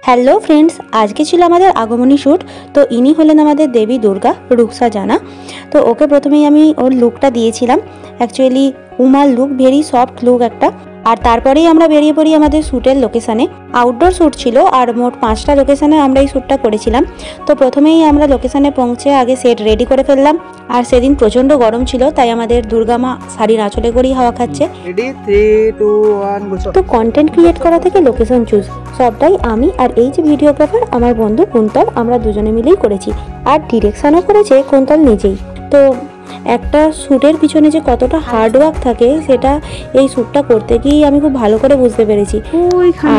Hello friends, আজকে ছিল আমাদের আগমনী শ্যুট। তো ইনি হলেন আমাদের দেবী দুর্গা, রুকসা জানা। তো ওকে প্রথমেই আমি ওর লুকটা দিয়েছিলাম, অ্যাকচুয়ালি উমার লুক, ভেরি সফট লুক একটা। আর তারপরেই আমরা বেরিয়ে পড়ি আমাদের শ্যুটের লোকেশানে। আউটডোর শ্যুট ছিল আর মোট 5টা লোকেশানে আমরা এই শ্যুটটা করেছিলাম। তো প্রথমেই আমরা লোকেশানে পৌঁছে আগে সেট রেডি করে ফেললাম। আর সেদিন প্রচণ্ড গরম ছিল, তাই আমাদের দুর্গা মা শাড়ির আঁচলে করেই হাওয়া খাচ্ছে। তো কন্টেন্ট ক্রিয়েট করা থেকে লোকেশন চুজ সবটাই আমি আর এই যে ভিডিওগ্রাফার আমার বন্ধু কুন্তল, আমরা দুজনে মিলেই করেছি। আর ডিরেকশনও করেছে কুন্তল নিজেই। তো একটা শ্যুটের পিছনে যে কতটা হার্ডওয়ার্ক থাকে সেটা এই শ্যুটটা করতে গিয়ে আমি খুব ভালো করে বুঝতে পেরেছি।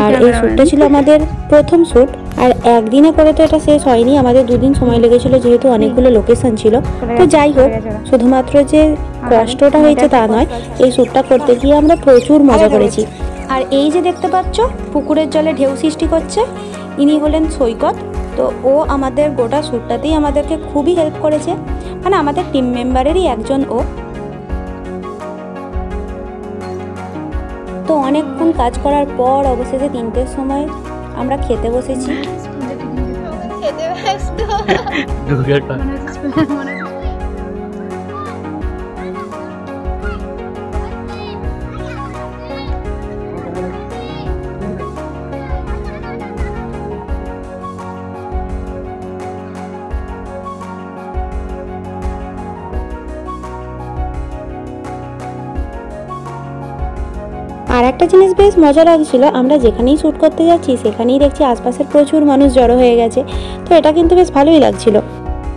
আর এই শ্যুটটা ছিল আমাদের প্রথম শ্যুট, আর একদিনে করে তো এটা শেষ হয়নি, আমাদের 2 দিন সময় লেগেছিল, যেহেতু অনেকগুলো লোকেশন ছিল। তো যাই হোক, শুধুমাত্র যে কষ্টটা হয়েছে তা নয়, এই শ্যুটটা করতে গিয়ে আমরা প্রচুর মজা করেছি। আর এই যে দেখতে পাচ্ছ পুকুরের জলে ঢেউ সৃষ্টি করছে, ইনি হলেন সৈকত। তো ও আমাদের গোটা শ্যুটটাতেই আমাদেরকে খুবই হেল্প করেছে, মানে আমাদের টিম মেম্বারেরই একজন ও। তো অনেকক্ষণ কাজ করার পর অবশেষে 3টের সময় আমরা খেতে বসেছি। আর একটা জিনিস বেশ মজা লাগছিল, আমরা যেখানেই শ্যুট করতে যাচ্ছি সেখানেই দেখছি আশপাশের প্রচুর মানুষ জড়ো হয়ে গেছে। তো এটা কিন্তু বেশ ভালোই লাগছিল।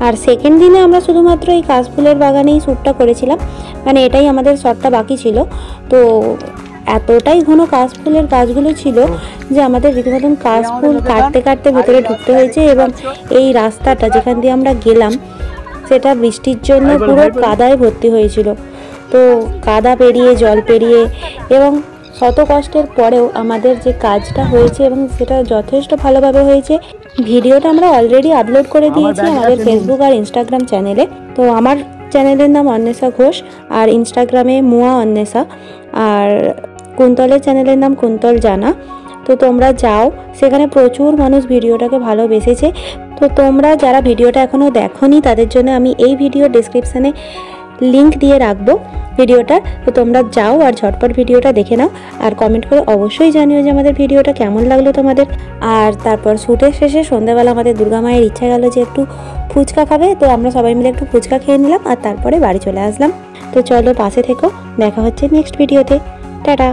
আর সেকেন্ড দিনে আমরা শুধুমাত্র এই কাশফুলের বাগানেই শ্যুটটা করেছিলাম, মানে এটাই আমাদের শটটা বাকি ছিল। তো এতটাই ঘন কাশফুলের গাছগুলো ছিল যে আমাদের রীতিমতন কাশফুল কাটতে কাটতে ভেতরে ঢুকতে হয়েছে। এবং এই রাস্তাটা যেখান দিয়ে আমরা গেলাম সেটা বৃষ্টির জন্য পুরো কাদায় ভর্তি হয়েছিল। তো কাদা পেরিয়ে, জল পেরিয়ে এবং শত কষ্টের পরেও আমাদের যে কাজটা হয়েছে এবং সেটা যথেষ্ট ভালোভাবে হয়েছে। ভিডিওটা আমরা অলরেডি আপলোড করে দিয়েছি আমাদের ফেসবুক আর ইনস্টাগ্রাম চ্যানেলে। তো আমার চ্যানেলের নাম অন্বেষা ঘোষ, আর ইনস্টাগ্রামে মুয়া অন্বেষা, আর কুন্তলের চ্যানেলের নাম কুন্তল জানা। তো তোমরা যাও, সেখানে প্রচুর মানুষ ভিডিওটাকে ভালোবেসেছে। তো তোমরা যারা ভিডিওটা এখনও দেখোনি তাদের জন্য আমি এই ভিডিও ডেসক্রিপশানে লিংক দিয়ে রাখবো ভিডিওটা। তো তোমরা যাও আর ঝটপট ভিডিওটা দেখে নাও, আর কমেন্ট করে অবশ্যই জানিও যে আমাদের ভিডিওটা কেমন লাগলো তোমাদের। আর তারপর শ্যুটের শেষে সন্ধ্যাবেলা আমাদের দুর্গা মায়ের ইচ্ছা গেল যে একটু ফুচকা খাবে। তো আমরা সবাই মিলে একটু ফুচকা খেয়ে নিলাম আর তারপরে বাড়ি চলে আসলাম। তো চলো পাশে থেকো, দেখা হচ্ছে নেক্সট ভিডিওতে। টাটা।